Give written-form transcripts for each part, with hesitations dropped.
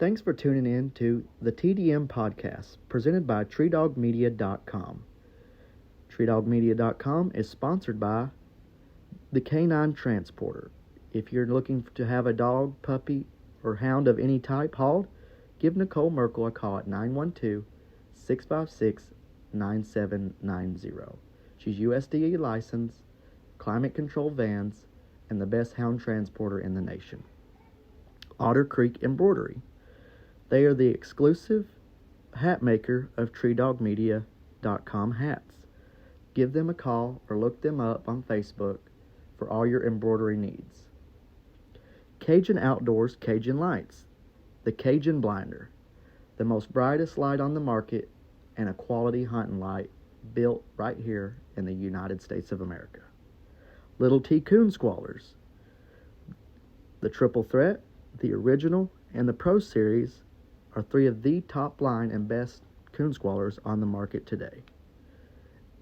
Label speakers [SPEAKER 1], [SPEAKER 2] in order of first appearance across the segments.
[SPEAKER 1] Thanks for tuning in to the TDM podcast presented by TreeDogMedia.com. TreeDogMedia.com is sponsored by the Canine Transporter. If you're looking to have a dog, puppy, or hound of any type hauled, give Nicole Merkel a call at 912-656-9790. She's USDA licensed, climate control vans, and the best hound transporter in the nation. Otter Creek Embroidery. They are the exclusive hat maker of TreeDogMedia.com hats. Give them a call or look them up on Facebook for all your embroidery needs. Cajun Outdoors Cajun Lights. The Cajun Blinder. The most brightest light on the market and a quality hunting light built right here in the United States of America. Little T Coon Squallers. The Triple Threat, the Original, and the Pro Series are three of the top line and best coon squallers on the market today.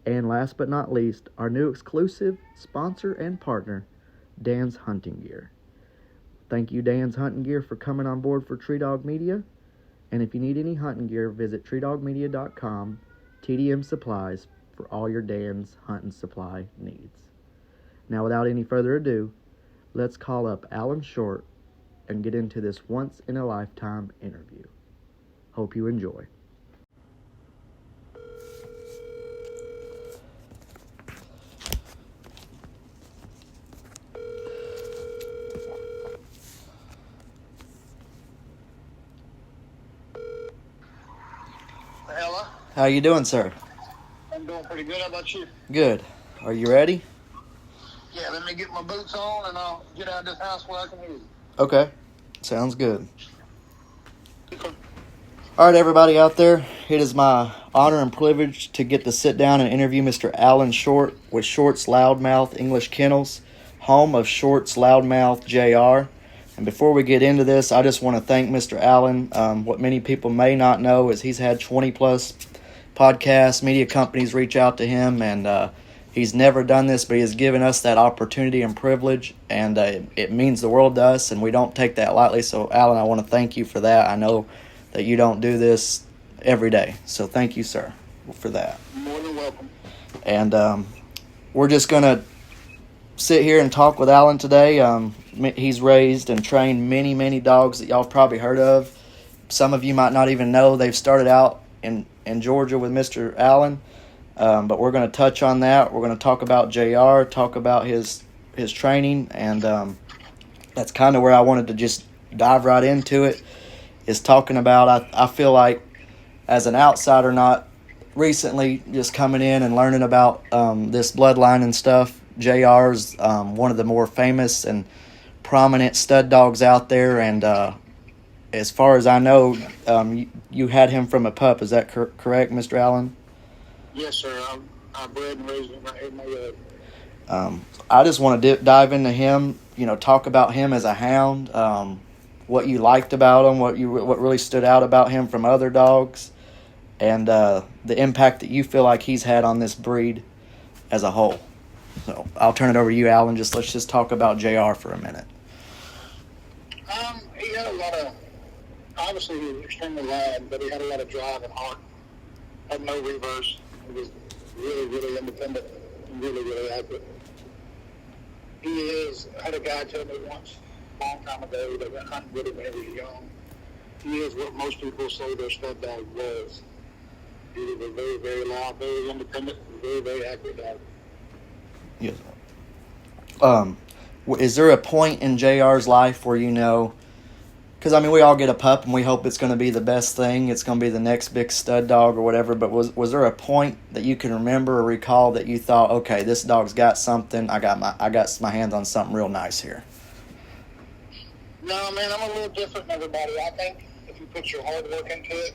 [SPEAKER 1] And last but not least, our new exclusive sponsor and partner, Dan's Hunting Gear. Thank you, Dan's Hunting Gear, for coming on board for Tree Dog Media. And if you need any hunting gear, visit TreeDogMedia.com, TDM Supplies, for all your Dan's hunting supply needs. Now, without any further ado, let's call up Alan Short and get into this once-in-a-lifetime interview. Hope you enjoy.
[SPEAKER 2] Hello?
[SPEAKER 1] How you doing, sir?
[SPEAKER 2] I'm doing pretty good. How about you?
[SPEAKER 1] Good. Are you ready?
[SPEAKER 2] Yeah, let me get my boots on and I'll get out of this house where I can hear you.
[SPEAKER 1] Okay. Sounds good. All right, everybody out there, it is my honor and privilege to get to sit down and interview Mr. Alan Short with Short's Loudmouth English Kennels, home of Short's Loudmouth JR. And before we get into this, I just want to thank Mr. Allen. What many people may not know is he's had 20-plus podcasts, media companies reach out to him, and he's never done this, but he has given us that opportunity and privilege, and it means the world to us, and we don't take that lightly. So, Alan, I want to thank you for that. I know that you don't do this every day, so thank you, sir, for that.
[SPEAKER 2] More than welcome.
[SPEAKER 1] And we're just going to sit here and talk with Alan today. He's raised and trained many, many dogs that y'all have probably heard of. Some of you might not even know. They've started out in Georgia with Mr. Allen, but we're going to touch on that. We're going to talk about JR, talk about his training, and that's kind of where I wanted to just dive right into it, is talking about, I feel like, as an outsider, not recently just coming in and learning about this bloodline and stuff. JR's one of the more famous and prominent stud dogs out there, and as far as I know, you had him from a pup. Is that correct, Mr. Allen?
[SPEAKER 2] Yes, sir. I bred and raised him right here in my yard.
[SPEAKER 1] I just want to dive into him, talk about him as a hound, what you liked about him, what really stood out about him from other dogs, and the impact that you feel like he's had on this breed as a whole. So I'll turn it over to you, Alan. Let's just talk about JR for a minute.
[SPEAKER 2] He had a lot of, obviously he was extremely loud, but he had a lot of drive and heart. Had no reverse. He was really, really independent and really, really accurate. Had a guy tell me once, a long time ago, that went hunting with him when he was young. He is what most people say their stud dog was. He was a very, very loud, very independent, very, very accurate dog.
[SPEAKER 1] Yes. Is there a point in JR's life where because we all get a pup and we hope it's going to be the best thing, it's going to be the next big stud dog or whatever, but was there a point that you can remember or recall that you thought, okay, this dog's got something, I got my hands on something real nice here?
[SPEAKER 2] No, man, I'm a little different than everybody. I think if you put your hard work into it,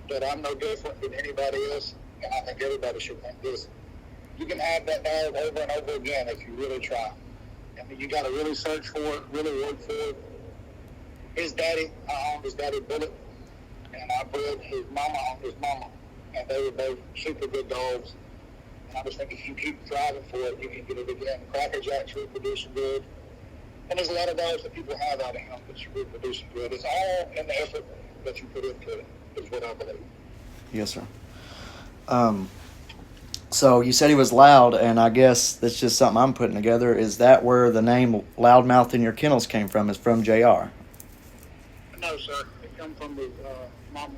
[SPEAKER 2] that I'm no different than anybody else, and I think everybody should think this. You can have that dog over and over again if you really try. You got to really search for it, really work for it. I owned his daddy Bullet, and I bred his mama on his mama, and they were both super good dogs. And I was thinking, if you keep driving for it, you can get it again. Cracker Jacks were producing good. And there's a lot of dogs that people have out of him that you reproduce good. It's all in the effort that you put into it, is what I believe.
[SPEAKER 1] Yes, sir. So you said he was loud, and I guess that's just something I'm putting together. Is that where the name Loudmouth in your kennels came from? Is from JR?
[SPEAKER 2] No, sir. It come from the mama,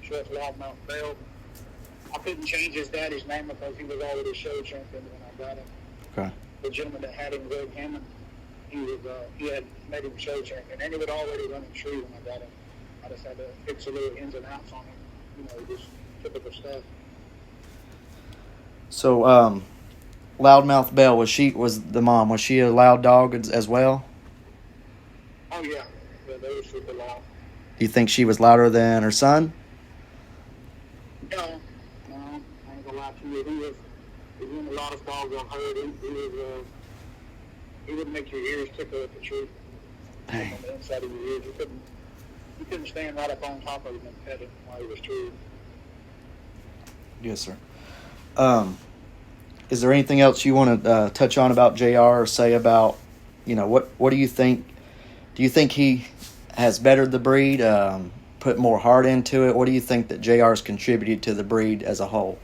[SPEAKER 2] Chef Loudmouth Bell. I couldn't change his daddy's name because he was already a show champion when I got him.
[SPEAKER 1] Okay.
[SPEAKER 2] The gentleman that had him, Greg Hammond, he had made him show champion, and he was already running true when I got him. I just had to fix a little ins and outs on him, just typical stuff.
[SPEAKER 1] So, Loudmouth Bell, was the mom? Was she a loud dog as well?
[SPEAKER 2] Oh yeah, they were super loud.
[SPEAKER 1] Do you think she was louder than her son?
[SPEAKER 2] No, I ain't gonna lie to you. He was one of the loudest dogs I've heard. He would make your ears tickle at the tree.
[SPEAKER 1] Dang.
[SPEAKER 2] On the inside of your ears, you couldn't stand right up on top of him and pet him while he was true.
[SPEAKER 1] Yes, sir. Is there anything else you want to touch on about JR or say about, what do you think? Do you think he has bettered the breed, put more heart into it? What do you think that JR's contributed to the breed as a whole?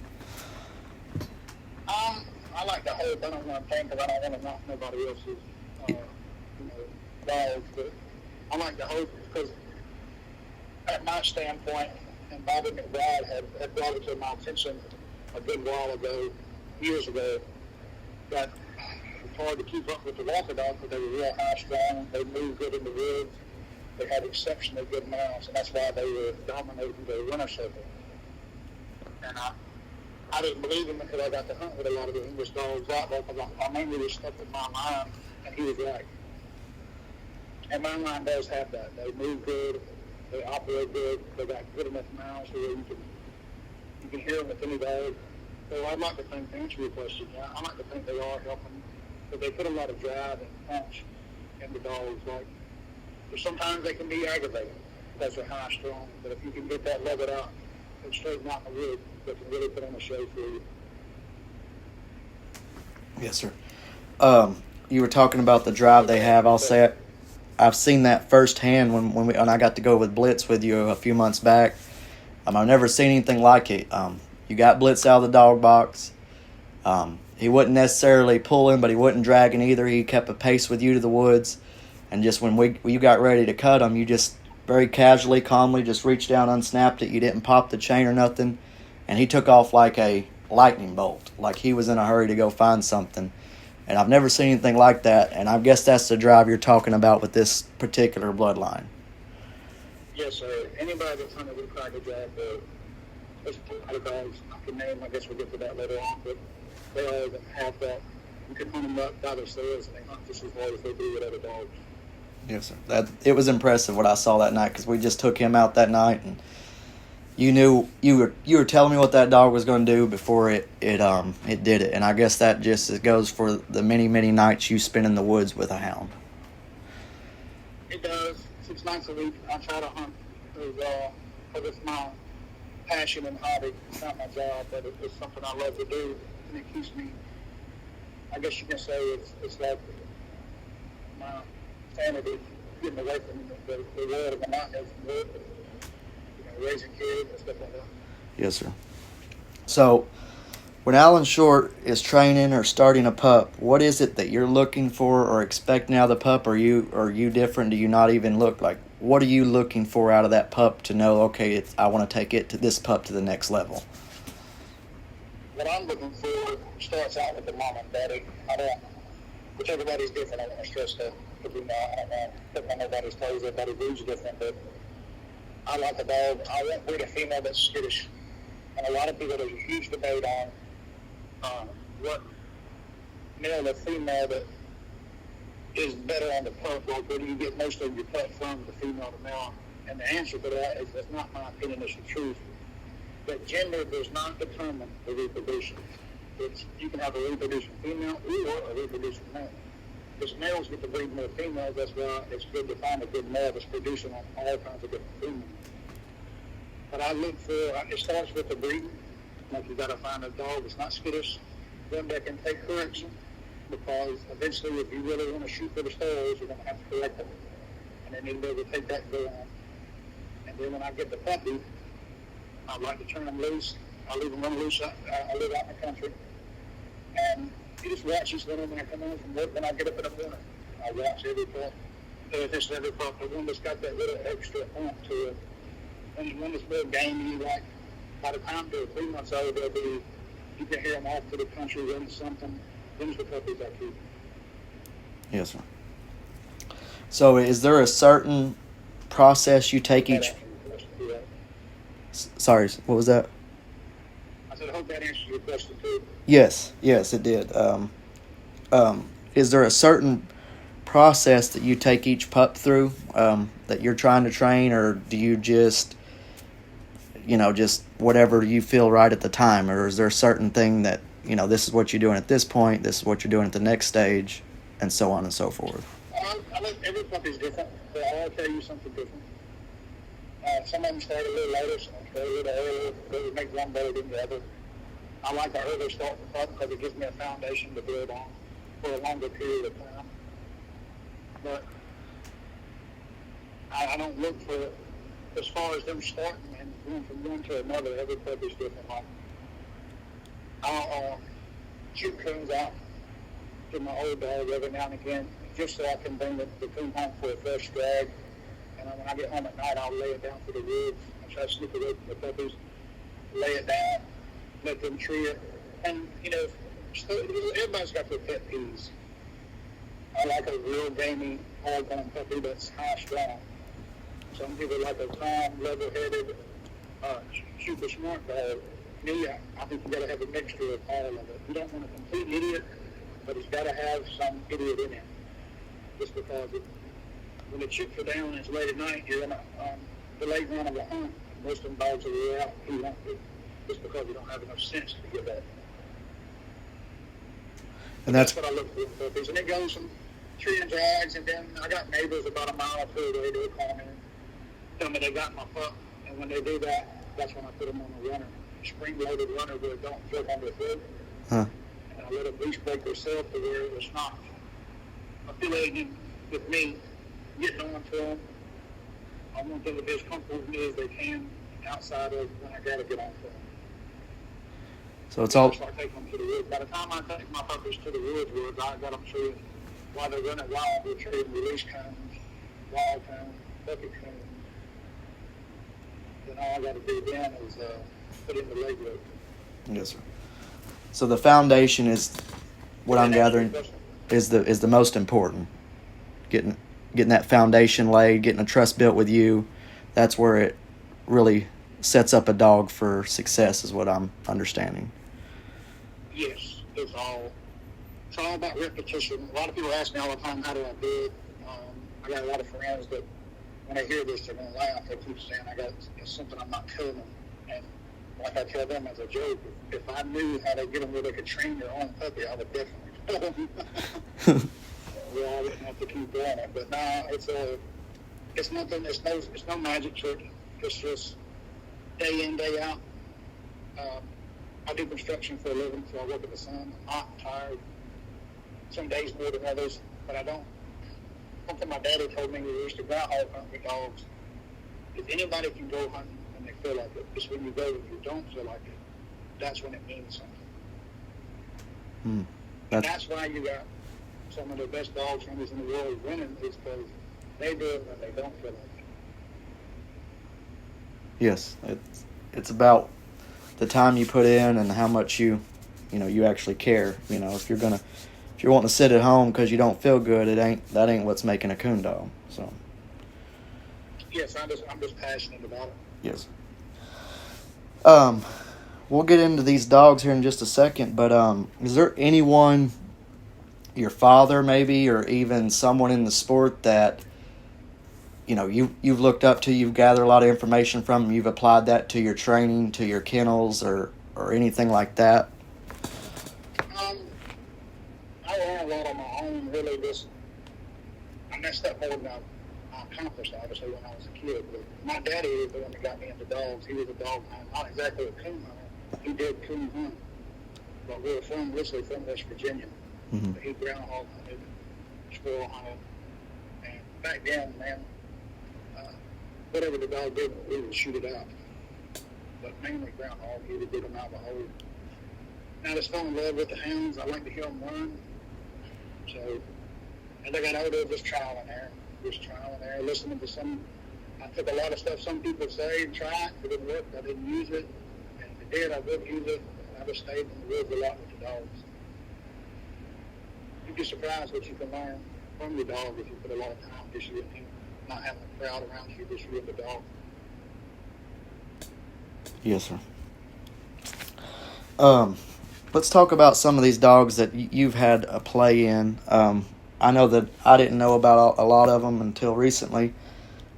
[SPEAKER 2] I like the whole, I don't want to think because I don't want to knock nobody else's, dogs, but I like the whole because at my standpoint, and Bobby McBride had brought it to my attention a good while ago, years ago, that it's hard to keep up with the walker dogs because they were real high strong, they moved good in the woods, they had exceptionally good mounts, and that's why they were dominating the winter circle. And I didn't believe him until I got to hunt with a lot of the English dogs out there because I mainly was stuck with my line, and he was right. And my line does have that. They move good, they operate good, they got good enough mounts where you can hear them with any dog. So I'd like to think, to answer your question, I like to think they are helping, but they put a lot of drive and punch in the dogs. Like, sometimes they can be aggravating because they're high strong, but if you can get that leveled out and straighten out in the wood, they can really put on a show for you.
[SPEAKER 1] Yes, sir. You were talking about the drive they have. I'll say it. I've seen that firsthand when I got to go with Blitz with you a few months back. I've never seen anything like it. You got Blitz out of the dog box. He wouldn't necessarily pull him, but he wouldn't drag him either. He kept a pace with you to the woods. And just when you got ready to cut him, you just very casually, calmly just reached down, unsnapped it. You didn't pop the chain or nothing. And he took off like a lightning bolt, like he was in a hurry to go find something. And I've never seen anything like that. And I guess that's the drive you're talking about with this particular bloodline.
[SPEAKER 2] Yes, sir. Anybody that's hunted with Cracker Jack, there's a lot of dogs I can name. I guess we'll get to that later on. But they all have that. You can hunt them up by themselves, and they hunt just as hard as they do with other dogs.
[SPEAKER 1] Yes, sir. It was impressive what I saw that night because we just took him out that night, and you were telling me what that dog was going to do before it did it, and I guess that just goes for the many nights you spend in the woods with a hound.
[SPEAKER 2] It does. 6 nights a week I try to hunt because it's my passion and hobby. It's not my job, but it's something I love to do, and it keeps me. I guess you can say it's like my sanity, getting away from the world of the mountains and wood, raising kids and stuff like that.
[SPEAKER 1] Yes, sir. So, when Alan Short is training or starting a pup, what is it that you're looking for or expecting out of the pup? Are you different? Do you not even look like? What are you looking for out of that pup to know? Okay, I want to take this pup to the next level.
[SPEAKER 2] What I'm looking for starts out with the mom and daddy. Which everybody's different. I want to stress that. I don't want to put on nobody's toes. Everybody breeds different, but I like a dog. I won't breed a female that's skittish. And a lot of people, there's a huge debate on what male or female that is better on the pup, or where do you get most of your pup from, the female to male? And the answer to that is that's not my opinion, it's the truth. That gender does not determine the reproduction. You can have a reproducing female or a reproducing male. Because males get to breed more females, that's why it's good to find a good male that's producing on all kinds of different females. But I look for, it starts with the breeding. Like you got to find a dog that's not skittish, one that can take correction, because eventually, if you really want to shoot for the stars, you're going to have to correct them. And they need to be able to take that go on. And then when I get the puppy, I like to turn them loose. I leave them run loose. I live out in the country. And you just watch each one of them when I come home from work. When I get up in the morning, I watch every pup. Just every pup. The one that's got that little extra oomph to it. And the one that's more gamey, like by the time they're 3 months old, they'll be, you can hear them off to the country running something. Those are the puppies I keep.
[SPEAKER 1] Yes, sir. So is there a certain process you take each... Sorry, what was that?
[SPEAKER 2] I said, I hope that answers your question, too.
[SPEAKER 1] Yes, it did. Is there a certain process that you take each pup through that you're trying to train, or do you just whatever you feel right at the time, or is there a certain thing that, this is what you're doing at this point, this is what you're doing at the next stage, and so on and so forth?
[SPEAKER 2] Every puppy's different. They'll all tell you something different. Some of them start a little later, some of them start a little earlier. They make one better than the other. I like the earlier start the pup because it gives me a foundation to build on for a longer period of time. But I don't look for, as far as them starting and going from one to another, every puppy's different. Like, I'll shoot coons out to my old dog every now and again, just so I can bring the coon home for a fresh drag. And when I get home at night, I'll lay it down for the woods. I try to slip away from the puppies, lay it down, let them tree it. And, everybody's got their pet peeves. I like a real gamey, hard-bone puppy that's high-strung. Some people like a calm, level-headed, super smart dog. Me, I think you got to have a mixture of all of it. You don't want a complete idiot, but it's got to have some idiot in it. Just because when the chicks are down and it's late at night, you're in the late run of a hunt. Most of them dogs are out. He won't be, just because you don't have enough sense to give that. And that's what I look for in puppies. And it goes from tree and drags, and then I got neighbors about a mile or two away. They'll call me and tell me they got my pup. And when they do that, that's when I put them on a runner, spring-loaded runner where it don't jerk on their foot. And I let them loose break themselves to where it's not affiliated with me getting on to them. I want them to be as comfortable with me as they can outside of when I got to get on to them.
[SPEAKER 1] So it's all...
[SPEAKER 2] So I take them to the woods. By the time I take my puppies to the woods, I got them treated while they're running wild. We're treating release cones, wild cones, puppy cones. Then all I got to do then is put in the leg rope.
[SPEAKER 1] Yes, sir. So the foundation is what I'm gathering is the most important. Getting that foundation laid, getting a trust built with you, that's where it really sets up a dog for success, is what I'm understanding.
[SPEAKER 2] Yes, it's all about repetition. A lot of people ask me all the time, how do I do it? I got a lot of friends that when they hear this, they're going to laugh. They keep saying it's something I'm not telling them. And like I tell them as a joke, if I knew how to get them where they could train their own puppy, I would definitely tell them. Well, I wouldn't have to keep doing it. But no, it's nothing. It's no magic trick. It's just day in, day out. I do construction for a living, so I work in the sun. I'm hot, tired. Some days more than others, but I don't. Something my daddy told me, we used to groundhog hunt with dogs. If anybody can go hunting when they feel like it, it's when you go and you don't feel like it. That's when it means something. And that's why you got some of the best dog trainers in the world winning, is because they do it when they don't feel like it.
[SPEAKER 1] Yes, it's about the time you put in and how much you actually care. If you're wanting to sit at home because you don't feel good, that ain't what's making a coon dog. So.
[SPEAKER 2] Yes, I'm just passionate about it.
[SPEAKER 1] Yes. We'll get into these dogs here in just a second, but is there anyone, your father maybe, or even someone in the sport that you've looked up to, you've gathered a lot of information from, you've applied that to your training, to your kennels, or anything like that?
[SPEAKER 2] I learned a lot on my own, really. I messed up more than I accomplished, obviously, when I was a kid. But my daddy was the one that got me into dogs. He was a dog hunter, not exactly a coon hunter. He did coon hunt. But we were originally from West Virginia.
[SPEAKER 1] Mm-hmm.
[SPEAKER 2] He groundhog hunted, squirrel hunted, and back then, man, whatever the dog did, we would shoot it out. But mainly groundhog, he would dig them out of the hole. Now I just fell in love with the hounds. I like to hear them run. So, as I got older, just trial and error, listening to some. I took a lot of stuff some people say and try it. It didn't work. I didn't use it. And if it did, I would use it. And I just stayed in the woods a lot with the dogs. You'd be surprised what you can learn from your dog if you put a lot of time just you and him, not having a crowd around you, just you and the dog.
[SPEAKER 1] Yes, sir. Let's talk about some of these dogs that you've had a play in. I know that I didn't know about a lot of them until recently.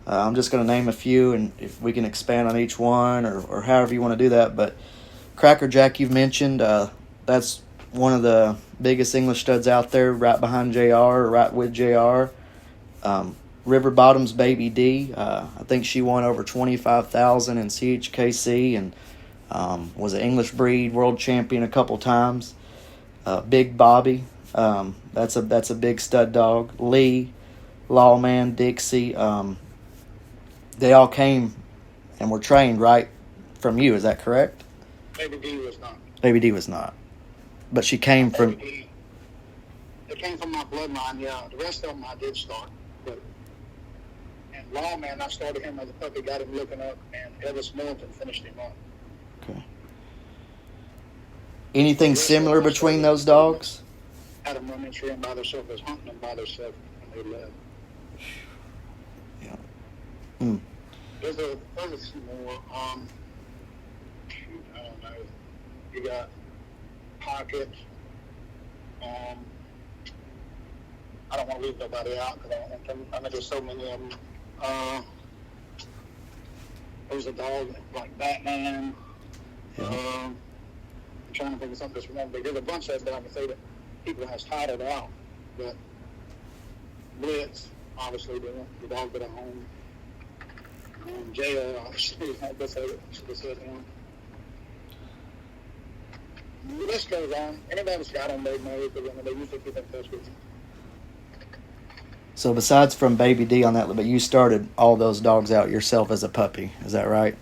[SPEAKER 1] I'm just going to name a few, and if we can expand on each one or however you want to do that. But Cracker Jack, you've mentioned, that's one of the biggest English studs out there, right behind JR, or right with JR. River Bottom's Baby D, I think she won over $25,000 in CHKC and was an English breed world champion a couple times. Big Bobby, that's a big stud dog. Lee, Lawman, Dixie, they all came and were trained right from you. Is that correct?
[SPEAKER 2] Baby D was not.
[SPEAKER 1] Baby D was not, but she came from.
[SPEAKER 2] It came from my bloodline. Yeah, the rest of them I did start. But, and Lawman, I started him as a puppy, got him looking up, and Elvis Milton finished him up.
[SPEAKER 1] Okay. Anything similar between those dogs?
[SPEAKER 2] Had them run into them by themselves, was hunting them by themselves when they left.
[SPEAKER 1] Yeah. Mm.
[SPEAKER 2] There's a few more. I don't know. You got Pocket. I don't want to leave nobody out because I know there's so many of them. There's a dog like Batman.
[SPEAKER 1] Yeah.
[SPEAKER 2] I'm trying to think of something that's remember. There's a bunch of them that I can say that people has titled out. But Blitz, obviously, the dog that I own. JR, obviously, I guess I should have said him. The list goes on. Anybody that's got them, they know, but they usually keep in touch with you.
[SPEAKER 1] So besides from Baby D on that, but you started all those dogs out yourself as a puppy. Is that right?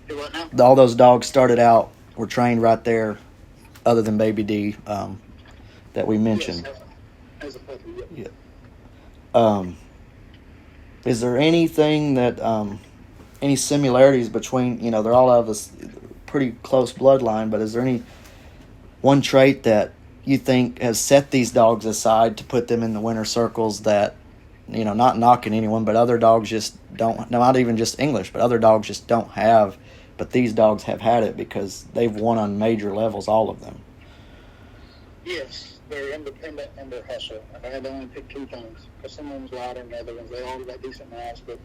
[SPEAKER 2] Do what now?
[SPEAKER 1] All those dogs started out, were trained right there, other than Baby D that we mentioned.
[SPEAKER 2] Yes, as a puppy, yeah.
[SPEAKER 1] Yeah. Is there anything that, any similarities between, they're all out of this pretty close bloodline, but is there any one trait that you think has set these dogs aside to put them in the winner circles that, not knocking anyone, but other dogs just don't, not even just English, but other dogs just don't have, but these dogs have had it because they've won on major levels, all of them?
[SPEAKER 2] Yes, they're independent and they're hustle. If I had to only pick two things, because some of them's louder than the other ones, they all got decent mouths, but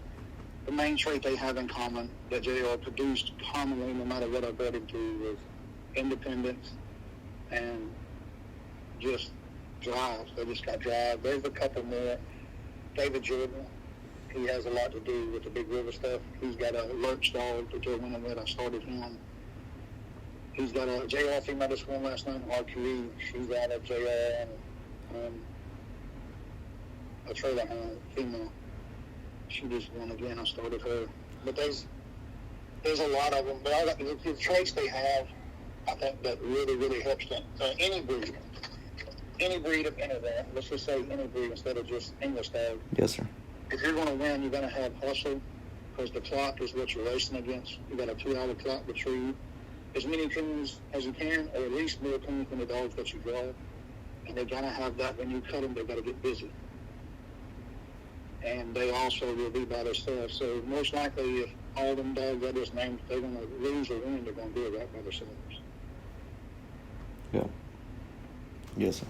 [SPEAKER 2] the main trait they have in common that JR produced commonly, no matter what I bred him to, was independence and just drive. They just got drive. There's a couple more. David Jordan, he has a lot to do with the Big River stuff. He's got a lurch dog that Joe went in with. I started him. He's got a JR female that won last night, RQE. She's out of JR and a trailer hound female. She just won again. I started her. But there's a lot of them. But all the traits they have, I think that really, really helps them. Any breed of any of that. Let's just say any breed instead of just English dog.
[SPEAKER 1] Yes, sir.
[SPEAKER 2] If you're going to win, you're going to have hustle because the clock is what you're racing against. You got a 2-hour clock retrieve. As many coons as you can, or at least more coons than the dogs that you draw. And they got to have that when you cut them, they got to get busy. And they also will be by themselves. So most likely, if all them dogs I just named, they're going to lose or win, they're going to do it right by themselves.
[SPEAKER 1] Yeah. Yes, sir.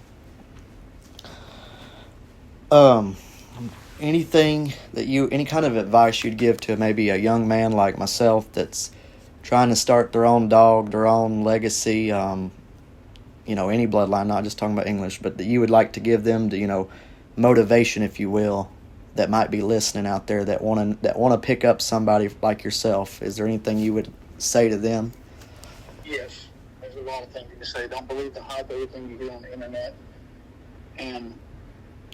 [SPEAKER 1] Anything that any kind of advice you'd give to maybe a young man like myself that's trying to start their own dog, their own legacy, any bloodline, not just talking about English, but that you would like to give them to, motivation, if you will, that might be listening out there that want to pick up somebody like yourself. Is there anything you would say to them?
[SPEAKER 2] Yes. There's a lot of things you can say. Don't believe the hype, everything you hear on the internet. and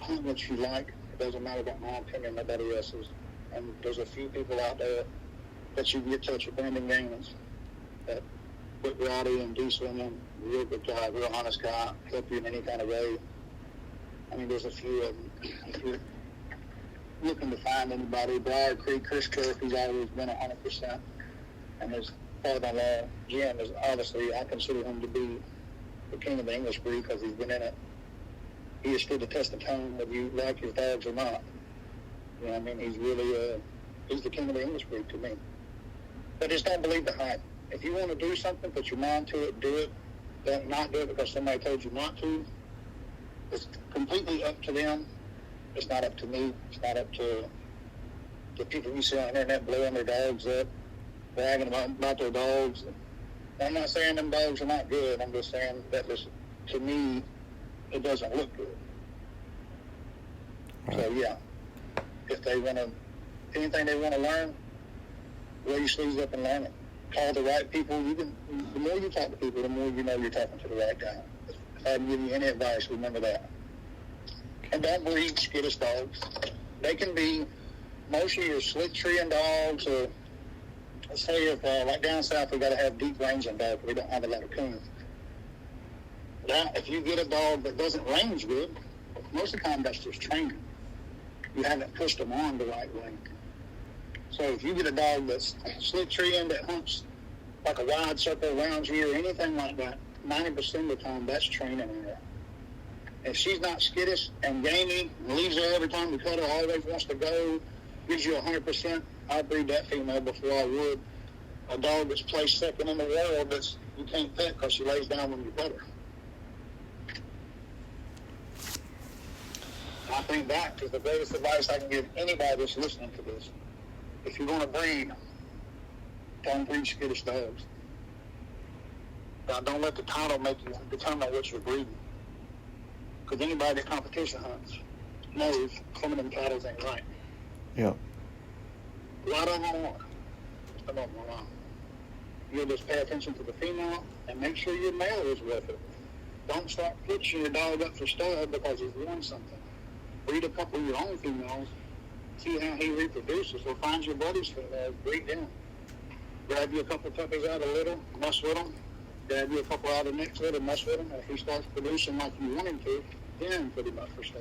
[SPEAKER 2] hunt what you like. It doesn't matter about my opinion, nobody else's. And there's a few people out there that you can get in touch with, Brandon Gaines, that put Rowdy and Diesel in them. Real good guy, real honest guy, help you in any kind of way. I mean, there's a few of them. If you're looking to find anybody, Briar Creek, Chris Kirk, he's always been 100%. And his father-in-law, Jim, is obviously, I consider him to be the king of the English breed because he's been in it. He has stood the test of time whether you like his dogs or not. You know what I mean? He's really, he's the king of the English breed to me. But just don't believe the hype. If you want to do something, put your mind to it, do it. Don't not do it because somebody told you not to. It's completely up to them. It's not up to me. It's not up to the people you see on the internet blowing their dogs up, bragging about their dogs. I'm not saying them dogs are not good. I'm just saying that to me, it doesn't look good. Right. So, yeah, if they want to, anything they want to learn, roll your sleeves up and learn it. Call the right people. The more you talk to people, the more you know you're talking to the right guy. If I can give you any advice, remember that. And don't breed skittish dogs. They can be mostly your slick treeing dogs, or let's say if, like down south, we got to have deep ranging dogs. We don't have a lot of coons. Now, if you get a dog that doesn't range good, most of the time that's just training. You haven't pushed them on the right way. So if you get a dog that's slick treeing that hunts like a wide circle around you or anything like that, 90% of the time that's training her. If she's not skittish and gamey, and leaves her every time you cut her, always wants to go, gives you 100%, I'd breed that female before I would a dog that's placed second in the world that's you can't pet because she lays down when you pet her. I think that is the greatest advice I can give anybody that's listening to this. If you're going to breed, don't breed skittish dogs. Now, don't let the title make you determine what you're breeding. Because anybody that competition hunts knows some of them titles ain't right.
[SPEAKER 1] Yeah.
[SPEAKER 2] A lot of them are. Some of them are wrong. You'll just pay attention to the female and make sure your male is with it. Don't start fixing your dog up for stud because he's won something. Breed a couple of your own females, see how he reproduces, or find your buddy's females, breed them. Grab you a couple of puppies out of litter, mess with them. Grab you a couple out of next litter, mess with him. And if he starts producing like you want him to, then put him up for stud.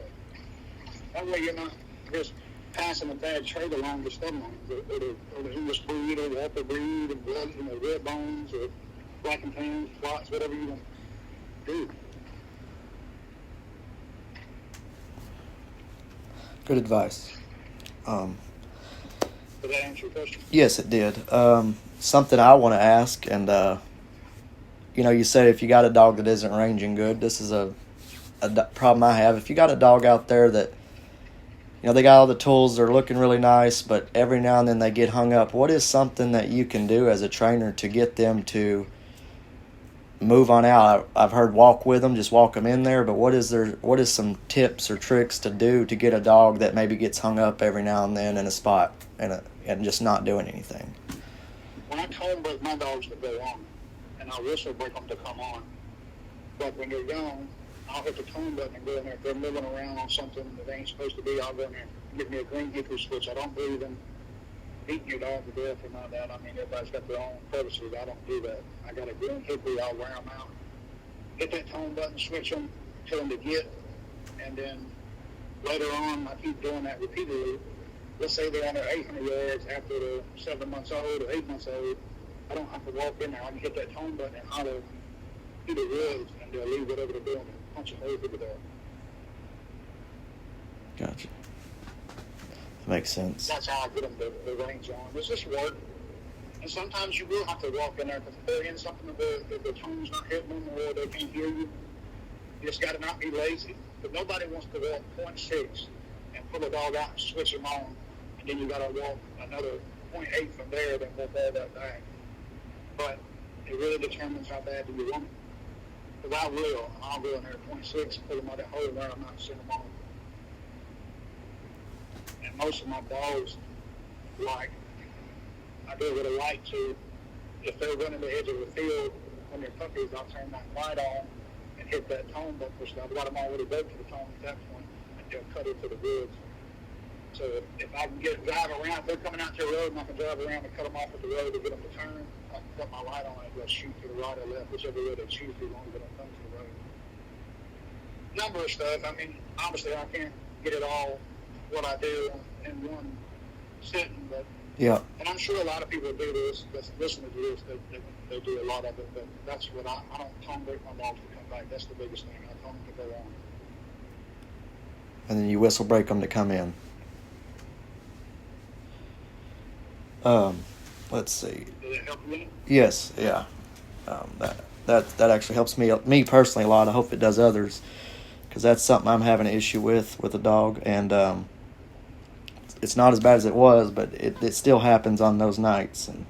[SPEAKER 2] That way you're not just passing a bad trait along the stud lines, or the English breed, or the upper breed, or blood, red bones, or black and tans, flocks, whatever you want to do.
[SPEAKER 1] Good advice.
[SPEAKER 2] Did that answer your question?
[SPEAKER 1] Yes, it did. Something I want to ask, and you said if you got a dog that isn't ranging good, this is a problem I have. If you got a dog out there that, they got all the tools, they're looking really nice, but every now and then they get hung up, what is something that you can do as a trainer to get them to move on out? I've heard walk with them, just walk them in there, but what is some tips or tricks to do to get a dog that maybe gets hung up every now and then in a spot and just not doing anything?
[SPEAKER 2] When I tone break my dogs to go on, and I whistle break them to come on, but when they're young, I'll hit the tone button and go in there. If they're moving around on something that they ain't supposed to be, I'll go in there and give me a green hickory switch. I don't believe in beating your dog to death or not that. I mean, everybody's got their own purposes. I don't do that. I got a green hickory, I'll wear them out. Hit that tone button, switch them, tell them to get, and then later on, I keep doing that repeatedly. Let's say they're on their 800 yards after they're 7 months old or 8 months old. I don't have to walk in there. I can hit that tone button and holler through the woods, and they'll leave whatever they're doing and punch a hole through the door.
[SPEAKER 1] Gotcha. That makes sense.
[SPEAKER 2] That's how I get them the range on. It's just work. And sometimes you will have to walk in there because if they're in something that the tone's not hitting them or they can't hear you. You just got to not be lazy. But nobody wants to walk 0.6 and pull a dog out and switch him on, and then you got to walk another 0.8 from there, then walk all that back. But it really determines how bad do you want it. Because I'll go in there at 0.6, pull them out of that hole where I'm not sending them on. And most of my dogs, I do what I like to. If they're running the edge of the field when they're puppies, I'll turn that light on and hit that tone bumper stuff. I got them already built to the tone at that point, and they'll cut it to the woods. So if I can drive around, if they're coming out to the road and I can drive around and cut them off at the road to get them to turn, I can put my light on it, they'll shoot to the right or left, whichever way they choose to, as long as they don't come to the road. Number of stuff. I mean, obviously I can't get it all what I do in one sitting, but
[SPEAKER 1] Yeah.
[SPEAKER 2] and I'm sure a lot of people do this, that's listening to this, they do a lot of it, but that's what I don't tone break my dogs to come back. That's the biggest thing. I tone them to go on.
[SPEAKER 1] And then you whistle break them to come in. Let's see.
[SPEAKER 2] Does that help you?
[SPEAKER 1] Yes, yeah. That actually helps me personally a lot. I hope it does others, because that's something I'm having an issue with a dog, and it's not as bad as it was, but it still happens on those nights, and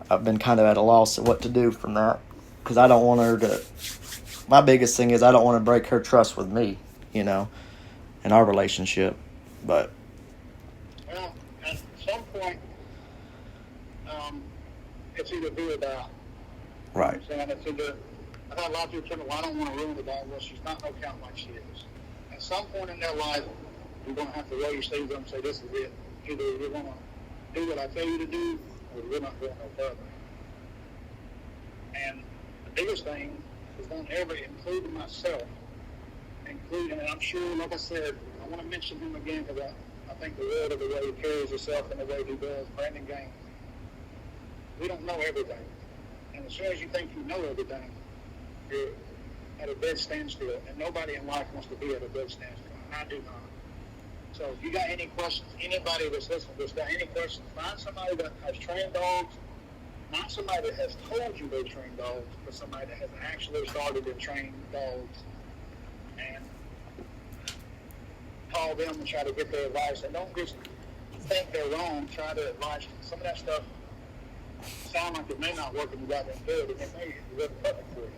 [SPEAKER 1] I've been kind of at a loss of what to do from that, because I don't want her to. My biggest thing is I don't want to break her trust with me, in our relationship, but.
[SPEAKER 2] Well, at some point, it's either do or die.
[SPEAKER 1] Right.
[SPEAKER 2] You know what I'm saying? It's either, I've had a lot of people tell me, well, I don't want to ruin the dog. Well, she's not no count like she is. At some point in their life, you're going to have to roll your sleeves up and say, this is it. Either you're going to do what I tell you to do, or we're not going no further. And the biggest thing is don't ever, including myself, and I'm sure, like I said, I want to mention him again because I think the world of the way he carries himself and the way he does, Brandon Gaines. We don't know everything. And as soon as you think you know everything, you're at a dead standstill. And nobody in life wants to be at a dead standstill. I do not. So if you got any questions, anybody that's listening to this got any questions, find somebody that has trained dogs, not somebody that has told you they train dogs, but somebody that has actually started to train dogs, and call them and try to get their advice. And don't just think they're wrong, try to advise. Some of that stuff sound like it may not work if you got them good, and it may work perfect for you.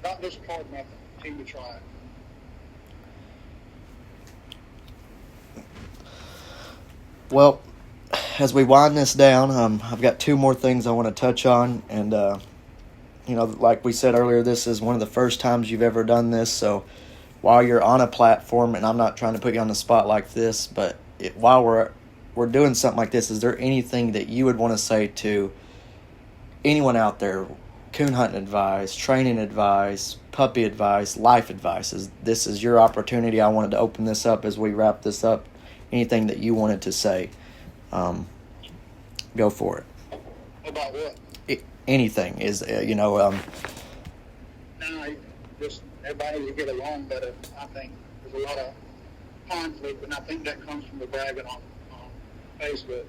[SPEAKER 2] Don't disappoint nothing until you try it.
[SPEAKER 1] Well, as we wind this down, I've got two more things I want to touch on, and like we said earlier, this is one of the first times you've ever done this. So, while you're on a platform, and I'm not trying to put you on the spot like this, but while we're doing something like this, is there anything that you would want to say to anyone out there? Coon hunting advice, training advice, puppy advice, life advice. This is your opportunity. I wanted to open this up as we wrap this up. Anything that you wanted to say, go for it.
[SPEAKER 2] About what?
[SPEAKER 1] Anything is,
[SPEAKER 2] No, just everybody needs to get along better. I think there's a lot of conflict, and I think that comes from the bragging on Facebook.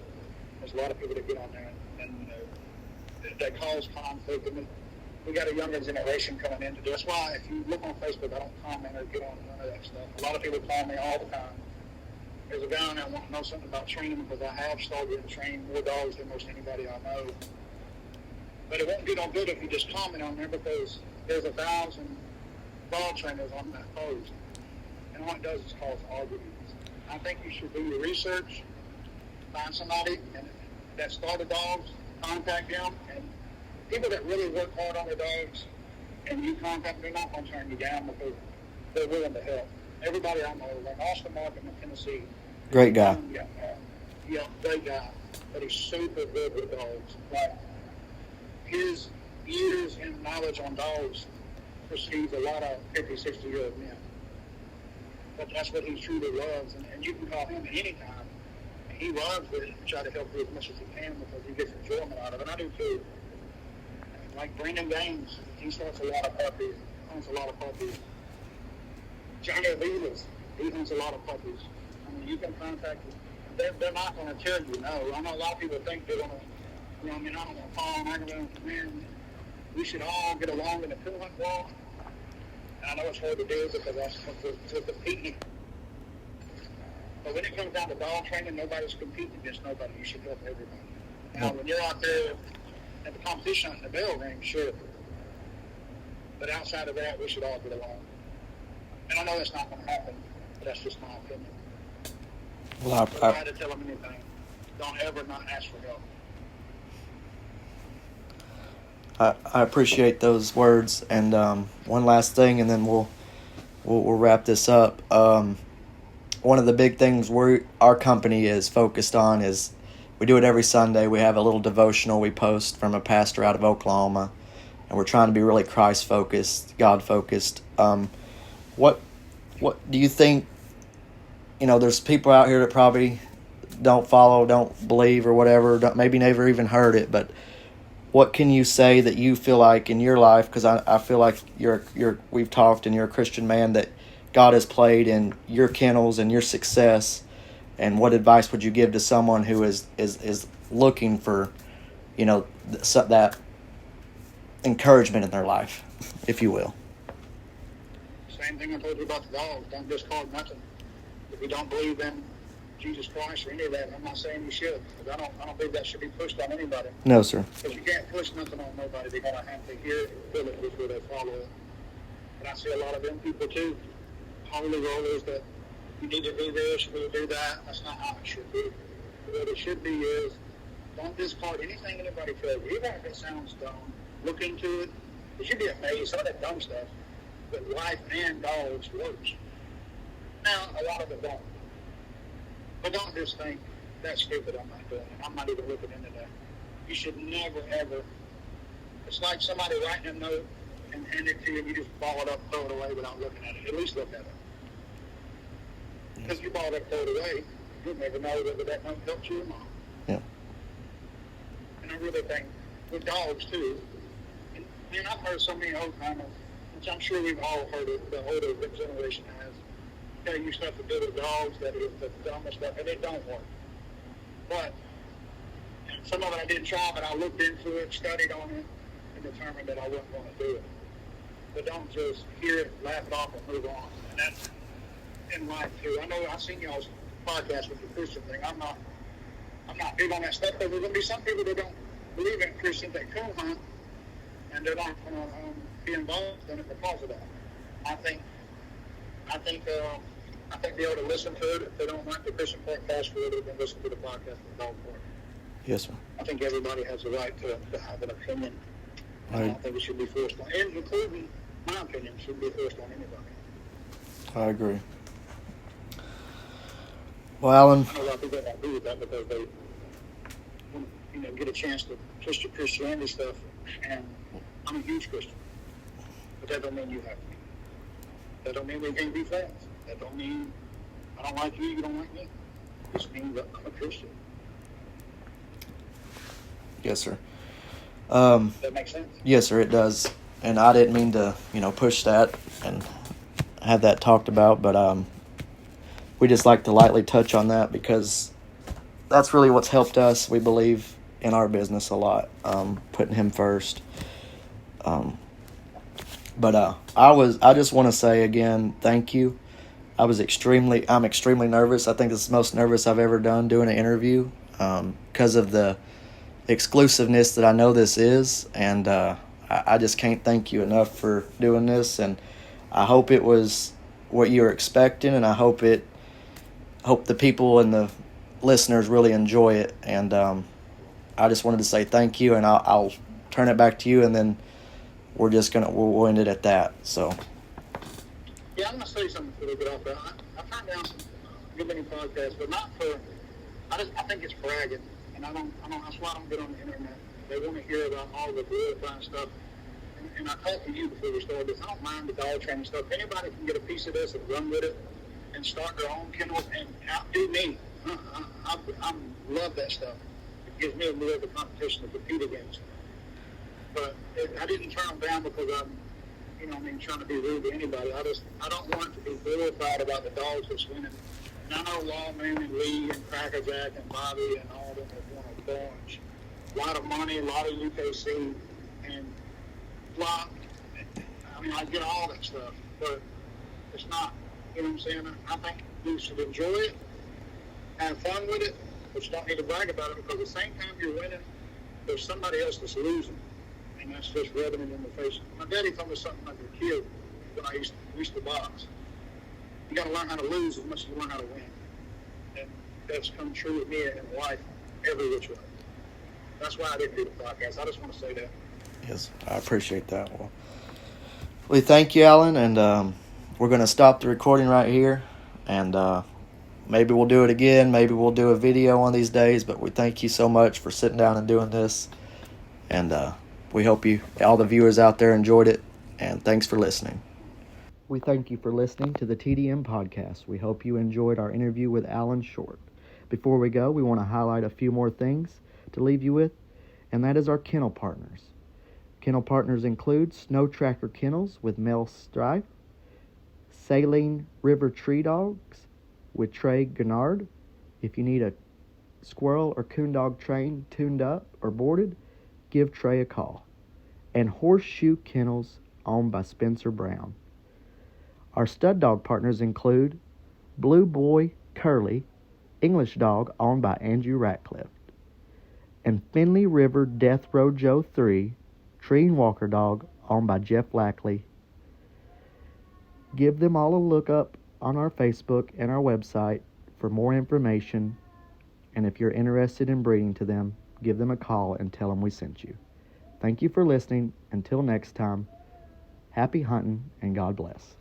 [SPEAKER 2] There's a lot of people that get on there and that cause conflict. And we got a younger generation coming into this. That's why if you look on Facebook, I don't comment or get on none of that stuff. A lot of people call me all the time. There's a guy on there that wants to know something about training because I have started to train more dogs than most anybody I know. But it won't get on good if you just comment on there because there's 1,000 dog trainers on that post. And all it does is cause arguments. I think you should do your research, find somebody that started dogs, contact them, and people that really work hard on their dogs, and you contact them, they're not going to turn you down because they're willing to help. Everybody I know, like Austin Markham in Tennessee.
[SPEAKER 1] Great guy.
[SPEAKER 2] Yeah, great guy. But he's super good with dogs. Like, his years and knowledge on dogs precedes a lot of 50, 60-year-old men. But that's what he truly loves. And you can call him at any time. And he loves it and try to help you as much as he can because he gets enjoyment out of it. And I do too. And like Brandon Gaines, he starts a lot of puppies, owns a lot of puppies. Johnny Avilas, he hunts a lot of puppies. I mean, you can contact them. They're not going to tell you no. I know a lot of people think they're going to, I don't want to fall and aggravate. Man, we should all get along in the coon hunt world. And I know it's hard to do because that's to competing. But when it comes down to dog training, nobody's competing against nobody. You should help everybody. Now, when you're out there at the competition in the bell ring, sure. But outside of that, we should all get along. And I know that's not going to happen, but that's just my opinion.
[SPEAKER 1] Well,
[SPEAKER 2] I try to tell them anything. Don't ever not ask for help.
[SPEAKER 1] I appreciate those words. And one last thing, and then we'll wrap this up. One of the big things our company is focused on is we do it every Sunday. We have a little devotional we post from a pastor out of Oklahoma, and we're trying to be really Christ-focused, God-focused. What do you think? There's people out here that probably don't follow, don't believe, or whatever. Maybe never even heard it, but what can you say that you feel like in your life? Because I feel like we've talked, and you're a Christian man, that God has played in your kennels and your success. And what advice would you give to someone who is looking for, that encouragement in their life, if you will?
[SPEAKER 2] Same thing I told you about the dogs. Don't discard nothing. If you don't believe in Jesus Christ or any of that, I'm not saying you should. Because I don't believe that should be pushed on anybody.
[SPEAKER 1] No, sir.
[SPEAKER 2] Because you can't push nothing on nobody. They're going to have to hear it and feel it before they follow it. And I see a lot of them people too, holy rollers, that you need to do this, you need to do that. That's not how it should be. What it should be is, don't discard anything anybody tells you. Even if it sounds dumb, look into it. You should be amazed. Some of that dumb stuff with life and dogs works. Now, a lot of it don't. But don't just think, that's stupid, I'm not doing it. I'm not even looking into that. You should never, ever. It's like somebody writing a note and hand it to you, and you just ball it up, throw it away without looking at it. At least look at it. Because you ball it up, throw it away, you'll never know whether that note helped you or not.
[SPEAKER 1] Yeah.
[SPEAKER 2] And I really think with dogs too, and I've heard so many old timers, which I'm sure we've all heard it, the older generation has, tell you stuff to do with dogs that is the dumbest stuff, and it don't work. But and some of it I didn't try, but I looked into it, studied on it, and determined that I wasn't going to do it. But don't just hear it, laugh it off, and move on. And that's in life too. I know I've seen y'all's podcast with the Christian thing. I'm not big on that stuff, but there's going to be some people that don't believe in Christians that coon hunt, and they're not going to be involved in it because of that. I think they ought to listen to it. If they don't like the Christian podcast, they ought to listen to the podcast with the dog part.
[SPEAKER 1] Yes, sir.
[SPEAKER 2] I think everybody has the right to have an opinion. I don't think it should be forced on, and including my opinion, should be forced on anybody.
[SPEAKER 1] I agree. Well, Alan,
[SPEAKER 2] I know a lot of people don't agree with that because they get a chance to push the Christianity stuff, and I'm a huge Christian. But that don't mean you have to be. That don't mean we can't be friends. That don't mean I don't like you, you don't like me. It just means that I'm a Christian.
[SPEAKER 1] Yes, sir.
[SPEAKER 2] That makes sense?
[SPEAKER 1] Yes, sir, it does. And I didn't mean to, push that and have that talked about, but we just like to lightly touch on that because that's really what's helped us, we believe, in our business a lot, putting him first. But I just want to say again, thank you. I'm extremely nervous. I think this is the most nervous I've ever done doing an interview because of the exclusiveness that I know this is, and I just can't thank you enough for doing this. And I hope it was what you were expecting, and I hope the people and the listeners really enjoy it. And I just wanted to say thank you, and I'll turn it back to you, and then we'll end it at that. So.
[SPEAKER 2] Yeah, I'm gonna say something before we get off there. I turned down some good many podcasts, but not for. I think it's bragging, and I don't. That's why I don't get on the internet. They want to hear about all the glorifying stuff. And I talked to you before we started this. I don't mind the dog training stuff. Anybody can get a piece of this and run with it, and start their own kennels and outdo me. I love that stuff. It gives me a little bit of competition to compete against. But I didn't turn them down because I'm, trying to be rude to anybody. I don't want to be glorified about the dogs that's winning. And I know Lawman and Lee and Cracker Jack and Bobby and all of them have won a bunch. A lot of money, a lot of UKC, and flock. I get all that stuff, but it's not, what I'm saying? I think you should enjoy it, have fun with it, but you don't need to brag about it because at the same time you're winning, there's somebody else that's losing. And that's just rubbing it in the face. My daddy told me something like a kid when I used to box. You got to learn how to lose as much as you learn how to win. And that's come true with me in life every which way. That's why I didn't do the podcast. I just want to say that.
[SPEAKER 1] is. I appreciate that. Well, we thank you, Alan, and we're going to stop the recording right here, and maybe we'll do it again. Maybe we'll do a video one of these days, but we thank you so much for sitting down and doing this, and we hope all the viewers out there enjoyed it, and thanks for listening. We thank you for listening to the TDM podcast. We hope you enjoyed our interview with Alan Short. Before we go, we want to highlight a few more things to leave you with, and that is our kennel partners. Kennel partners include Snow Tracker Kennels with Mel Strife, Saline River Tree Dogs with Trey Gennard. If you need a squirrel or coon dog trained, tuned up, or boarded, give Trey a call. And Horseshoe Kennels, owned by Spencer Brown. Our stud dog partners include Blue Boy Curly, English dog owned by Andrew Ratcliffe, and Finley River Death Row Joe 3, tree and walker dog owned by Jeff Lackley. Give them all a look up on our Facebook and our website for more information, and if you're interested in breeding to them, give them a call and tell them we sent you. Thank you for listening. Until next time, happy hunting and God bless.